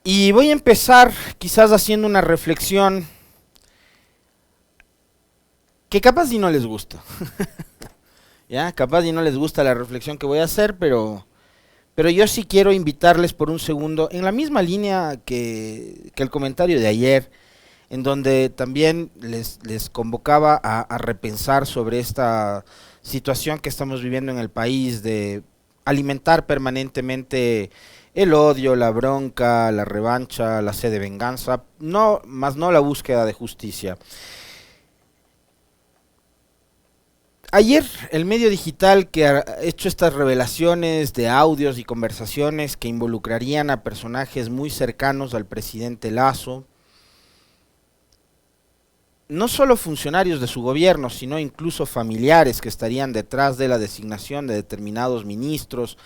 Y voy a empezar quizás haciendo una reflexión que capaz y no les gusta. Ya, capaz y no les gusta la reflexión que voy a hacer, pero yo sí quiero invitarles por un segundo, en la misma línea que el comentario de ayer, en donde también les convocaba a repensar sobre esta situación que estamos viviendo en el país de alimentar permanentemente el odio, la bronca, la revancha, la sed de venganza, no, más no la búsqueda de justicia. Ayer el medio digital que ha hecho estas revelaciones de audios y conversaciones que involucrarían a personajes muy cercanos al presidente Lasso, no solo funcionarios de su gobierno, sino incluso familiares que estarían detrás de la designación de determinados ministros,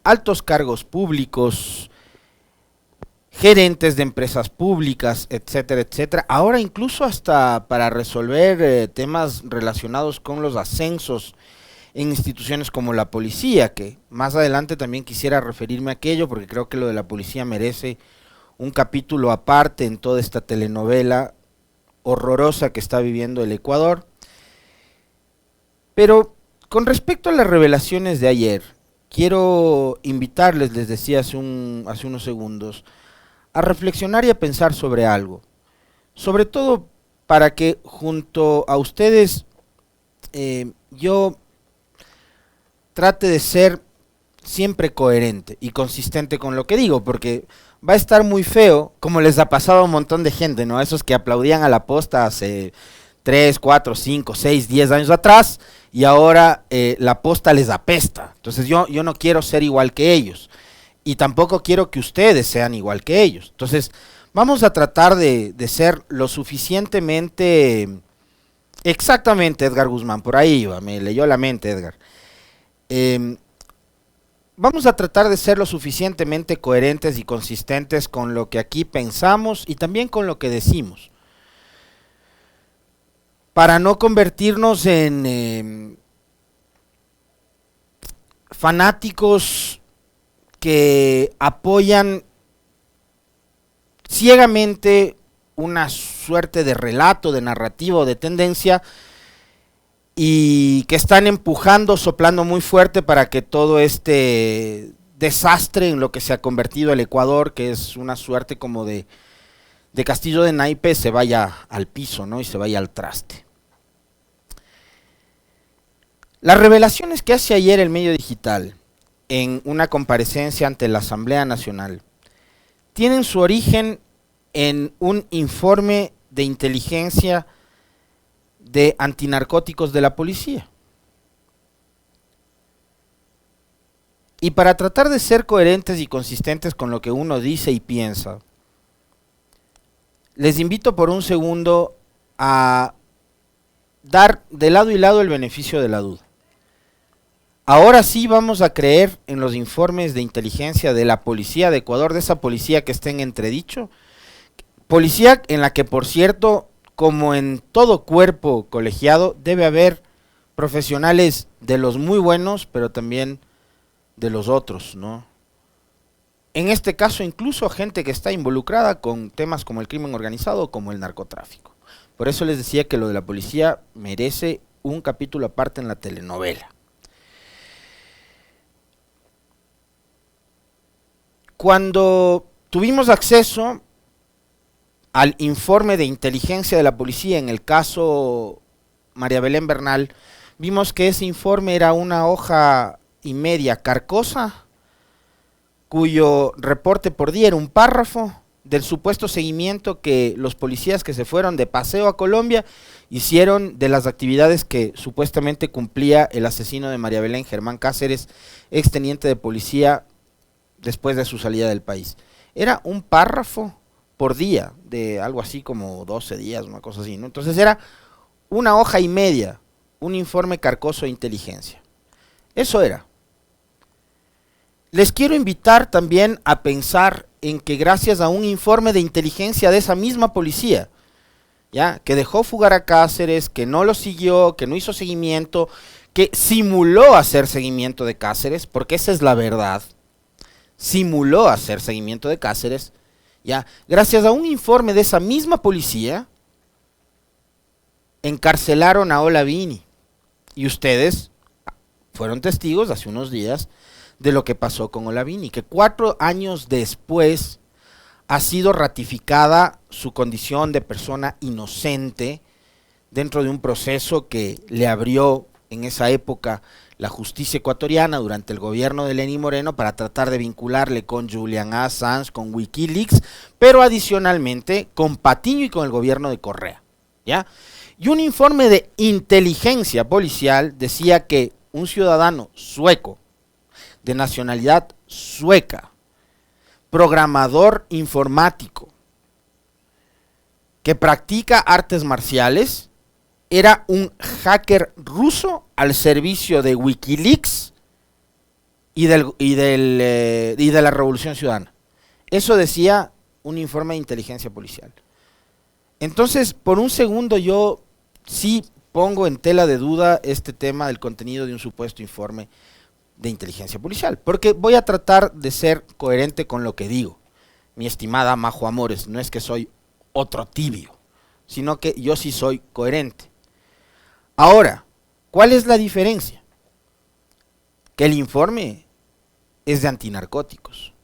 altos cargos públicos, gerentes de empresas públicas, etcétera, etcétera. Ahora incluso hasta para resolver temas relacionados con los ascensos en instituciones como la policía, que más adelante también quisiera referirme a aquello, porque creo que lo de la policía merece un capítulo aparte en toda esta telenovela horrorosa que está viviendo el Ecuador. Pero con respecto a las revelaciones de ayer, quiero invitarles, les decía hace unos segundos, a reflexionar y a pensar sobre algo. Sobre todo para que junto a ustedes yo trate de ser siempre coherente y consistente con lo que digo, porque va a estar muy feo, como les ha pasado a un montón de gente, ¿no? Esos que aplaudían a la posta hace 3, 4, 5, 6, 10 años atrás y ahora la posta les apesta. Entonces yo no quiero ser igual que ellos y tampoco quiero que ustedes sean igual que ellos. Entonces vamos a tratar de ser lo suficientemente... Exactamente, Edgar Guzmán, por ahí iba, me leyó la mente Edgar. Vamos a tratar de ser lo suficientemente coherentes y consistentes con lo que aquí pensamos y también con lo que decimos, para no convertirnos en fanáticos que apoyan ciegamente una suerte de relato, de narrativa o de tendencia y que están empujando, soplando muy fuerte para que todo este desastre en lo que se ha convertido el Ecuador, que es una suerte como de castillo de naipes, se vaya al piso, ¿no? Y se vaya al traste. Las revelaciones que hace ayer el medio digital en una comparecencia ante la Asamblea Nacional tienen su origen en un informe de inteligencia de antinarcóticos de la policía. Y para tratar de ser coherentes y consistentes con lo que uno dice y piensa, les invito por un segundo a dar de lado y lado el beneficio de la duda. Ahora sí vamos a creer en los informes de inteligencia de la policía de Ecuador, de esa policía que está en entredicho, policía en la que, por cierto, como en todo cuerpo colegiado, debe haber profesionales de los muy buenos, pero también de los otros, ¿no? En este caso, incluso gente que está involucrada con temas como el crimen organizado, como el narcotráfico. Por eso les decía que lo de la policía merece un capítulo aparte en la telenovela. Cuando tuvimos acceso al informe de inteligencia de la policía en el caso María Belén Bernal, vimos que ese informe era una hoja y media carcosa, cuyo reporte por día era un párrafo del supuesto seguimiento que los policías que se fueron de paseo a Colombia hicieron de las actividades que supuestamente cumplía el asesino de María Belén, Germán Cáceres, exteniente de policía, después de su salida del país. Era un párrafo por día, de algo así como 12 días, una cosa así, ¿no? Entonces era una hoja y media, un informe carcoso de inteligencia. Eso era. Les quiero invitar también a pensar en que gracias a un informe de inteligencia de esa misma policía, ¿ya?, que dejó fugar a Cáceres, que no lo siguió, que no hizo seguimiento, que simuló hacer seguimiento de Cáceres, porque esa es la verdad, simuló hacer seguimiento de Cáceres, ¿Ya? Gracias a un informe de esa misma policía, encarcelaron a Olavini. Y ustedes fueron testigos hace unos días de lo que pasó con Olavini, que 4 años después ha sido ratificada su condición de persona inocente dentro de un proceso que le abrió en esa época la justicia ecuatoriana durante el gobierno de Lenín Moreno para tratar de vincularle con Julian Assange, con Wikileaks, pero adicionalmente con Patiño y con el gobierno de Correa, ¿ya? Y un informe de inteligencia policial decía que un ciudadano sueco, de nacionalidad sueca, programador informático, que practica artes marciales, era un hacker ruso al servicio de Wikileaks y de la Revolución Ciudadana. Eso decía un informe de inteligencia policial. Entonces, por un segundo yo sí pongo en tela de duda este tema del contenido de un supuesto informe de inteligencia policial, porque voy a tratar de ser coherente con lo que digo, mi estimada Majo Amores. No es que soy otro tibio, sino que yo sí soy coherente. Ahora, ¿cuál es la diferencia? Que el informe es de antinarcóticos,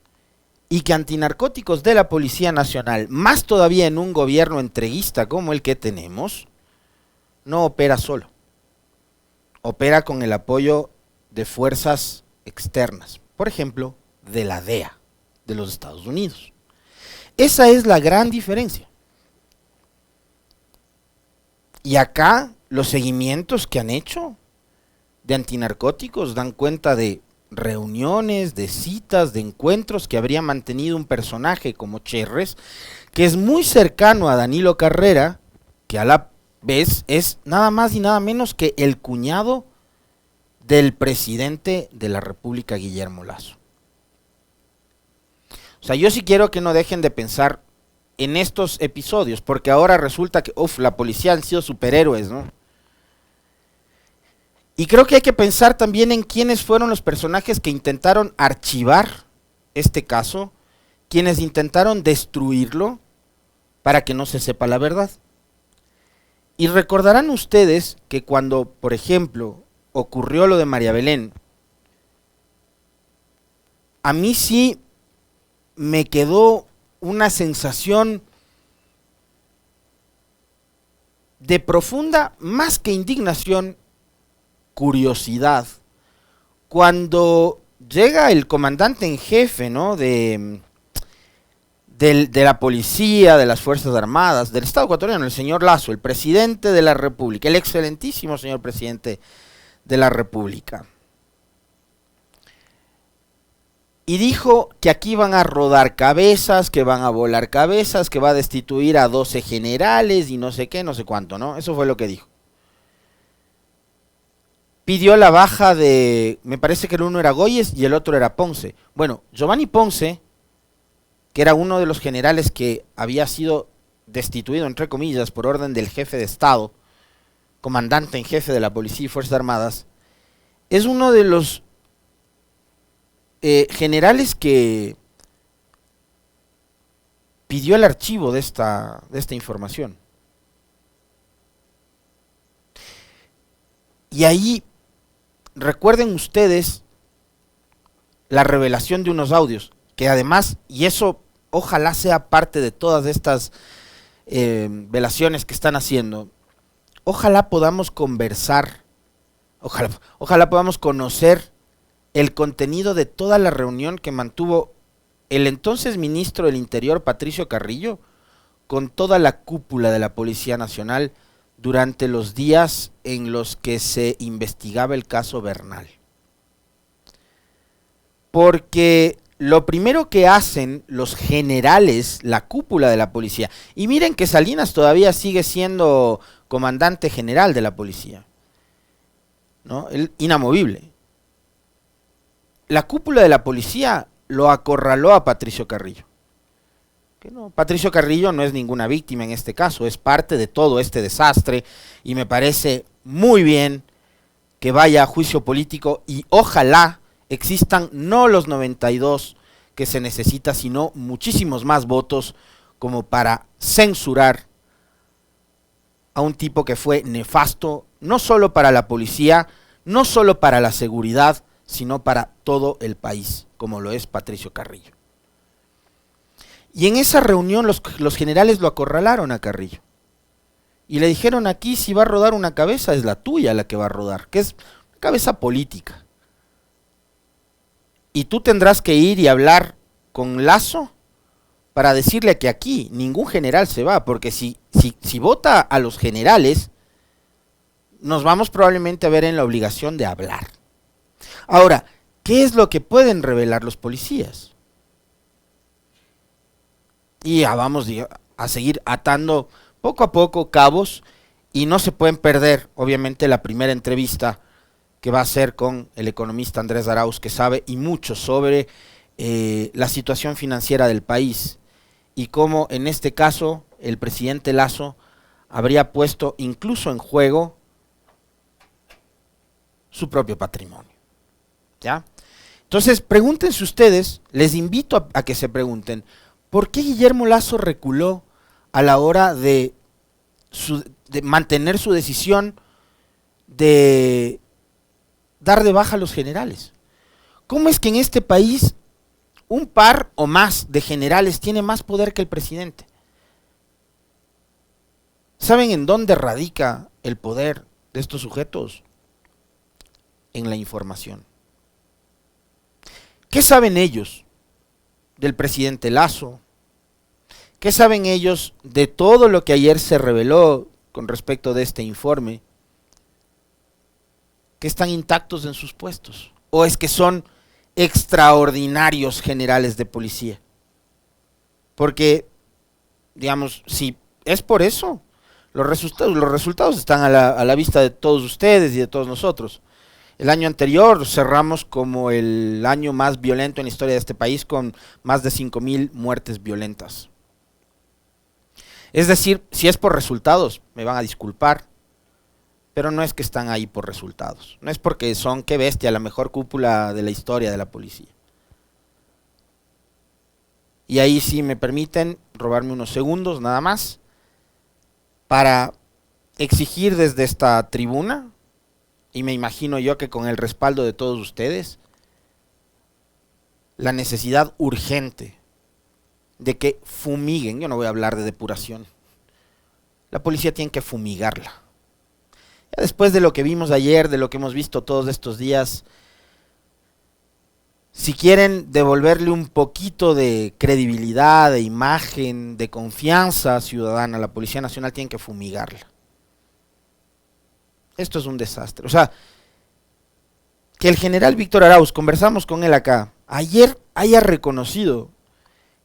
y que antinarcóticos de la Policía Nacional, más todavía en un gobierno entreguista como el que tenemos, no opera solo, opera con el apoyo de fuerzas externas, por ejemplo, de la DEA, de los Estados Unidos. Esa es la gran diferencia. Y acá los seguimientos que han hecho de antinarcóticos dan cuenta de reuniones, de citas, de encuentros que habría mantenido un personaje como Cherres, que es muy cercano a Danilo Carrera, que a la vez es nada más y nada menos que el cuñado del presidente de la República, Guillermo Lasso. O sea, yo sí quiero que no dejen de pensar en estos episodios, porque ahora resulta que, la policía han sido superhéroes, ¿no? Y creo que hay que pensar también en quiénes fueron los personajes que intentaron archivar este caso, quienes intentaron destruirlo para que no se sepa la verdad. Y recordarán ustedes que cuando, por ejemplo, ocurrió lo de María Belén, a mí sí me quedó una sensación de profunda, más que indignación, curiosidad, cuando llega el comandante en jefe, ¿no?, de la policía, de las Fuerzas Armadas, del Estado ecuatoriano, el señor Lasso, el presidente de la República, el excelentísimo señor presidente de la República. Y dijo que aquí van a rodar cabezas, que van a volar cabezas, que va a destituir a 12 generales y no sé qué, no sé cuánto, ¿no? Eso fue lo que dijo. Pidió la baja de, me parece que el uno era Goyes y el otro era Ponce. Bueno, Giovanni Ponce, que era uno de los generales que había sido destituido, entre comillas, por orden del jefe de Estado, comandante en jefe de la Policía y Fuerzas Armadas, es uno de los generales que pidió el archivo de esta información. Y ahí, recuerden ustedes la revelación de unos audios, que además, y eso ojalá sea parte de todas estas velaciones que están haciendo, ojalá podamos conversar, ojalá podamos conocer el contenido de toda la reunión que mantuvo el entonces ministro del Interior, Patricio Carrillo, con toda la cúpula de la Policía Nacional durante los días en los que se investigaba el caso Bernal. Porque lo primero que hacen los generales, la cúpula de la policía, y miren que Salinas todavía sigue siendo comandante general de la policía, ¿no?, el inamovible. La cúpula de la policía lo acorraló a Patricio Carrillo. Que no, Patricio Carrillo no es ninguna víctima en este caso, es parte de todo este desastre, y me parece muy bien que vaya a juicio político, y ojalá existan no los 92 que se necesita, sino muchísimos más votos como para censurar a un tipo que fue nefasto, no solo para la policía, no solo para la seguridad, sino para todo el país, como lo es Patricio Carrillo. Y en esa reunión los generales lo acorralaron a Carrillo. Y le dijeron: aquí si va a rodar una cabeza es la tuya la que va a rodar, que es cabeza política. Y tú tendrás que ir y hablar con Lasso para decirle que aquí ningún general se va, porque si vota a los generales, nos vamos probablemente a ver en la obligación de hablar. Ahora, ¿qué es lo que pueden revelar los policías? Y ya vamos a seguir atando poco a poco cabos, y no se pueden perder, obviamente, la primera entrevista que va a ser con el economista Andrés Arauz, que sabe y mucho sobre la situación financiera del país y cómo en este caso el presidente Lasso habría puesto incluso en juego su propio patrimonio. ¿Ya? Entonces, pregúntense ustedes, les invito a que se pregunten, ¿por qué Guillermo Lasso reculó a la hora de mantener su decisión de dar de baja a los generales? ¿Cómo es que en este país un par o más de generales tiene más poder que el presidente? ¿Saben en dónde radica el poder de estos sujetos? En la información. ¿Qué saben ellos del presidente Lasso? ¿Qué saben ellos de todo lo que ayer se reveló con respecto de este informe? ¿Que están intactos en sus puestos? ¿O es que son extraordinarios generales de policía? Porque, digamos, si es por eso, los resultados están a la vista de todos ustedes y de todos nosotros. El año anterior cerramos como el año más violento en la historia de este país, con más de 5,000 muertes violentas. Es decir, si es por resultados, me van a disculpar, pero no es que están ahí por resultados. No es porque son, qué bestia, la mejor cúpula de la historia de la policía. Y ahí sí me permiten robarme unos segundos nada más para exigir desde esta tribuna, y me imagino yo que con el respaldo de todos ustedes, la necesidad urgente de que fumiguen. Yo no voy a hablar de depuración. La policía tiene que fumigarla. Ya después de lo que vimos ayer, de lo que hemos visto todos estos días, si quieren devolverle un poquito de credibilidad, de imagen, de confianza ciudadana a la Policía Nacional, tienen que fumigarla. Esto es un desastre. O sea, que el general Víctor Arauz, conversamos con él acá, ayer haya reconocido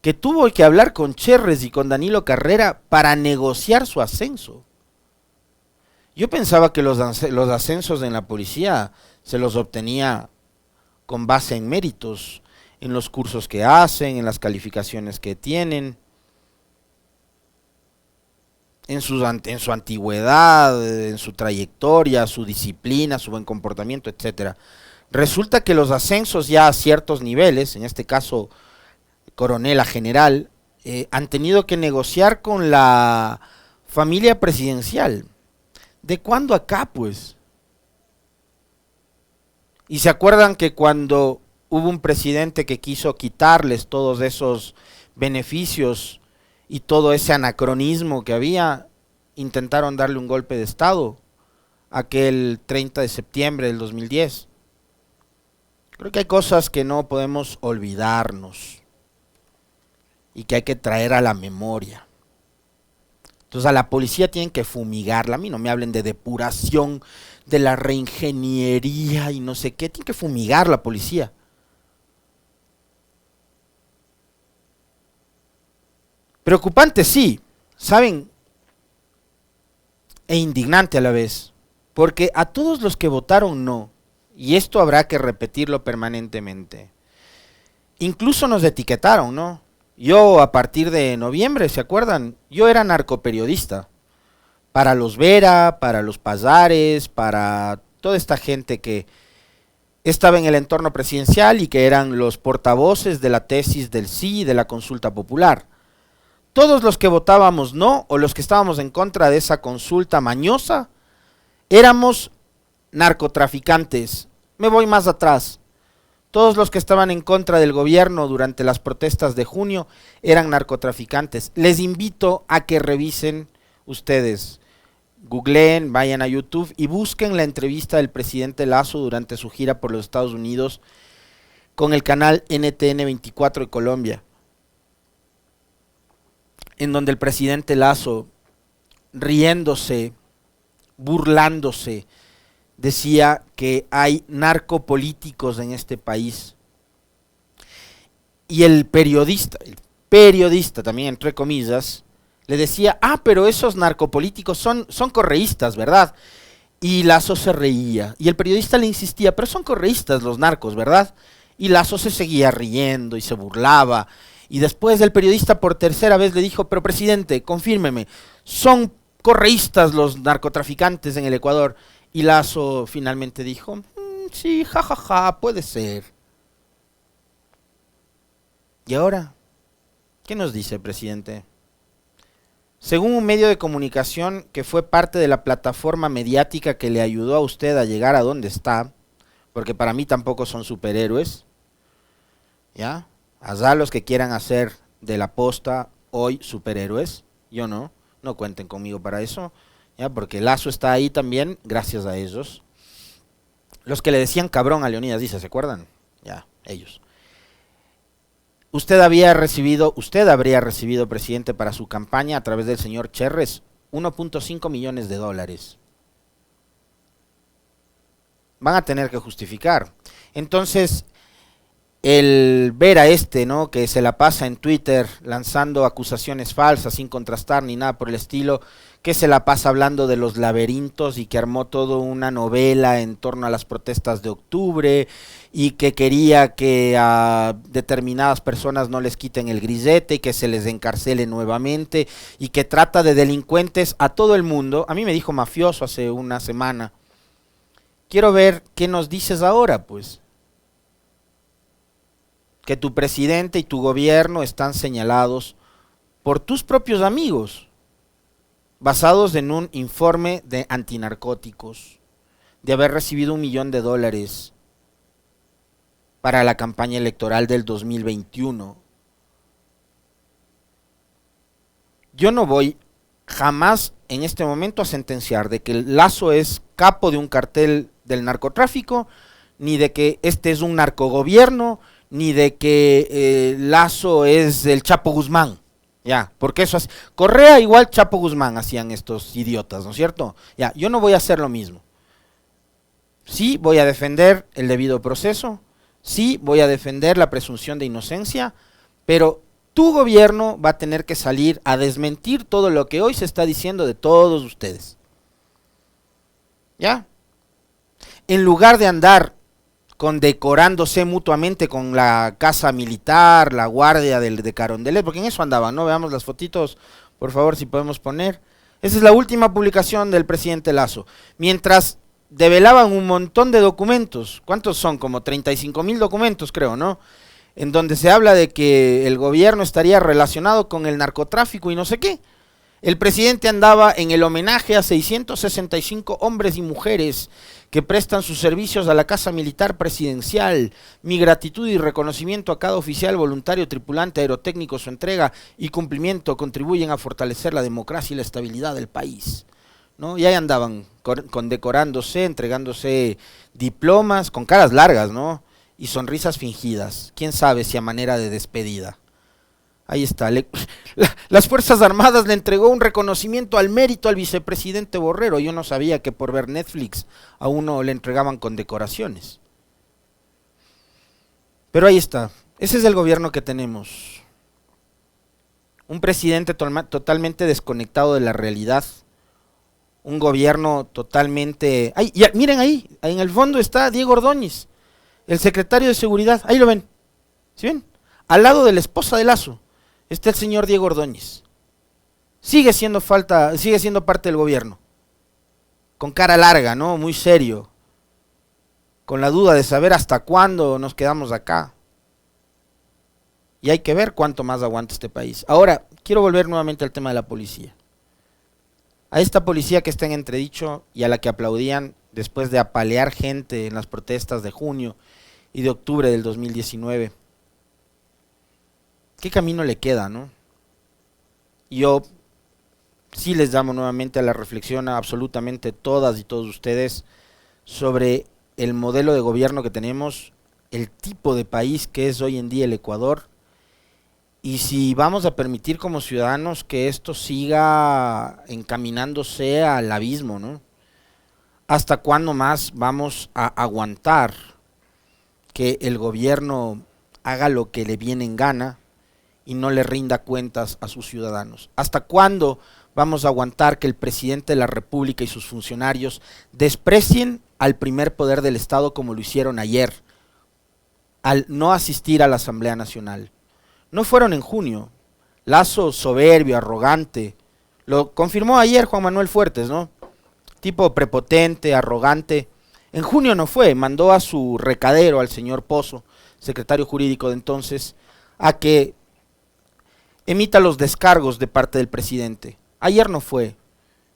que tuvo que hablar con Cherres y con Danilo Carrera para negociar su ascenso. Yo pensaba que los ascensos en la policía se los obtenía con base en méritos, en los cursos que hacen, en las calificaciones que tienen, en su antigüedad, en su trayectoria, su disciplina, su buen comportamiento, etcétera. Resulta que los ascensos ya a ciertos niveles, en este caso coronel a general, han tenido que negociar con la familia presidencial. ¿De cuándo acá, pues? Y se acuerdan que cuando hubo un presidente que quiso quitarles todos esos beneficios y todo ese anacronismo que había, intentaron darle un golpe de estado aquel 30 de septiembre del 2010. Creo que hay cosas que no podemos olvidarnos y que hay que traer a la memoria. Entonces a la policía tienen que fumigarla. A mí no me hablen de depuración, de la reingeniería y no sé qué. Tienen que fumigar la policía. Preocupante, sí, ¿saben? E indignante a la vez, porque a todos los que votaron no, y esto habrá que repetirlo permanentemente, incluso nos etiquetaron, ¿no? Yo a partir de noviembre, ¿se acuerdan? Yo era narcoperiodista, para los Vera, para los Pazares, para toda esta gente que estaba en el entorno presidencial y que eran los portavoces de la tesis del sí y de la consulta popular. Todos los que votábamos no o los que estábamos en contra de esa consulta mañosa éramos narcotraficantes. Me voy más atrás. Todos los que estaban en contra del gobierno durante las protestas de junio eran narcotraficantes. Les invito a que revisen ustedes, googleen, vayan a YouTube y busquen la entrevista del presidente Lasso durante su gira por los Estados Unidos con el canal NTN 24 de Colombia, en donde el presidente Lasso, riéndose, burlándose, decía que hay narcopolíticos en este país. Y el periodista también entre comillas, le decía, pero esos narcopolíticos son correístas, ¿verdad? Y Lasso se reía, y el periodista le insistía, pero son correístas los narcos, ¿verdad? Y Lasso se seguía riendo y se burlaba, y después el periodista por tercera vez le dijo, pero presidente, confírmeme, ¿son correístas los narcotraficantes en el Ecuador? Y Lasso finalmente dijo, sí, jajaja, puede ser. ¿Y ahora? ¿Qué nos dice, presidente? Según un medio de comunicación que fue parte de la plataforma mediática que le ayudó a usted a llegar a donde está, porque para mí tampoco son superhéroes, ¿ya? Allá los que quieran hacer de la posta hoy superhéroes, yo no cuenten conmigo para eso, ¿ya? Porque Lasso está ahí también, gracias a ellos. Los que le decían cabrón a Leonidas dice, ¿se acuerdan? Ya, ellos. Usted habría recibido, presidente, para su campaña a través del señor Cherres, 1.5 millones de dólares. Van a tener que justificar. Entonces, el ver a ¿no?, que se la pasa en Twitter lanzando acusaciones falsas sin contrastar ni nada por el estilo, que se la pasa hablando de los laberintos y que armó toda una novela en torno a las protestas de octubre y que quería que a determinadas personas no les quiten el grisete y que se les encarcele nuevamente y que trata de delincuentes a todo el mundo. A mí me dijo mafioso hace una semana. Quiero ver qué nos dices ahora, pues. Que tu presidente y tu gobierno están señalados por tus propios amigos, basados en un informe de antinarcóticos, de haber recibido $1 millón para la campaña electoral del 2021. Yo no voy jamás en este momento a sentenciar de que Lasso es capo de un cartel del narcotráfico, ni de que este es un narcogobierno, ni de que Lasso es el Chapo Guzmán. Ya, porque eso es Correa igual Chapo Guzmán hacían estos idiotas, ¿no es cierto? Ya, yo no voy a hacer lo mismo. Sí, voy a defender el debido proceso, sí, voy a defender la presunción de inocencia, pero tu gobierno va a tener que salir a desmentir todo lo que hoy se está diciendo de todos ustedes. ¿Ya? En lugar de andar condecorándose mutuamente con la casa militar, la guardia de Carondelet, porque en eso andaban, ¿no? Veamos las fotitos, por favor, si podemos poner. Esa es la última publicación del presidente Lasso. Mientras develaban un montón de documentos, ¿cuántos son? Como 35.000 documentos, creo, ¿no? En donde se habla de que el gobierno estaría relacionado con el narcotráfico y no sé qué. El presidente andaba en el homenaje a 665 hombres y mujeres que prestan sus servicios a la Casa Militar Presidencial. Mi gratitud y reconocimiento a cada oficial, voluntario, tripulante, aerotécnico. Su entrega y cumplimiento contribuyen a fortalecer la democracia y la estabilidad del país, ¿no? Y ahí andaban condecorándose, entregándose diplomas con caras largas, ¿no? Y sonrisas fingidas. ¿Quién sabe si a manera de despedida? Ahí está. Las Fuerzas Armadas le entregó un reconocimiento al mérito al vicepresidente Borrero. Yo no sabía que por ver Netflix a uno le entregaban condecoraciones. Pero ahí está. Ese es el gobierno que tenemos. Un presidente totalmente desconectado de la realidad. Un gobierno totalmente... ¡Ay! Ya, miren ahí en el fondo está Diego Ordóñez, el secretario de Seguridad. Ahí lo ven. ¿Sí ven? Al lado de la esposa de Lasso está el señor Diego Ordóñez. Sigue siendo parte del gobierno. Con cara larga, ¿no? Muy serio. con la duda de saber hasta cuándo nos quedamos acá. Y hay que ver cuánto más aguanta este país. Ahora, quiero volver nuevamente al tema de la policía. A esta policía que está en entredicho y a la que aplaudían después de apalear gente en las protestas de junio y de octubre del 2019. ¿Qué camino le queda, no? Yo sí les llamo nuevamente a la reflexión a absolutamente todas y todos ustedes sobre el modelo de gobierno que tenemos, el tipo de país que es hoy en día el Ecuador, y si vamos a permitir como ciudadanos que esto siga encaminándose al abismo, ¿no? ¿Hasta cuándo más vamos a aguantar que el gobierno haga lo que le viene en gana y no le rinda cuentas a sus ciudadanos? ¿Hasta cuándo vamos a aguantar que el presidente de la República y sus funcionarios desprecien al primer poder del Estado como lo hicieron ayer, al no asistir a la Asamblea Nacional? No fueron en junio. Lazo soberbio, arrogante, lo confirmó ayer Juan Manuel Fuertes, ¿no? Tipo prepotente, arrogante. En junio no fue, mandó a su recadero, al señor Pozo, secretario jurídico de entonces, a que emita los descargos de parte del presidente. Ayer no fue.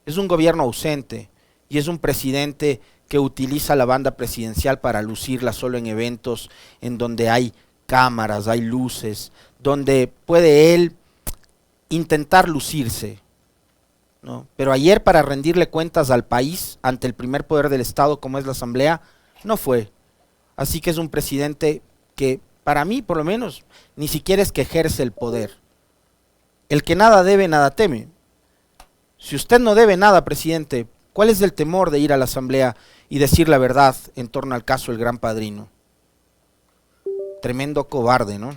Es un gobierno ausente y es un presidente que utiliza la banda presidencial para lucirla solo en eventos en donde hay cámaras, hay luces, donde puede él intentar lucirse, ¿no? Pero ayer, para rendirle cuentas al país ante el primer poder del Estado como es la Asamblea, no fue. Así que es un presidente que, para mí por lo menos, ni siquiera es que ejerce el poder. El que nada debe, nada teme. Si usted no debe nada, presidente, ¿cuál es el temor de ir a la Asamblea y decir la verdad en torno al caso del Gran Padrino? Tremendo cobarde, ¿no?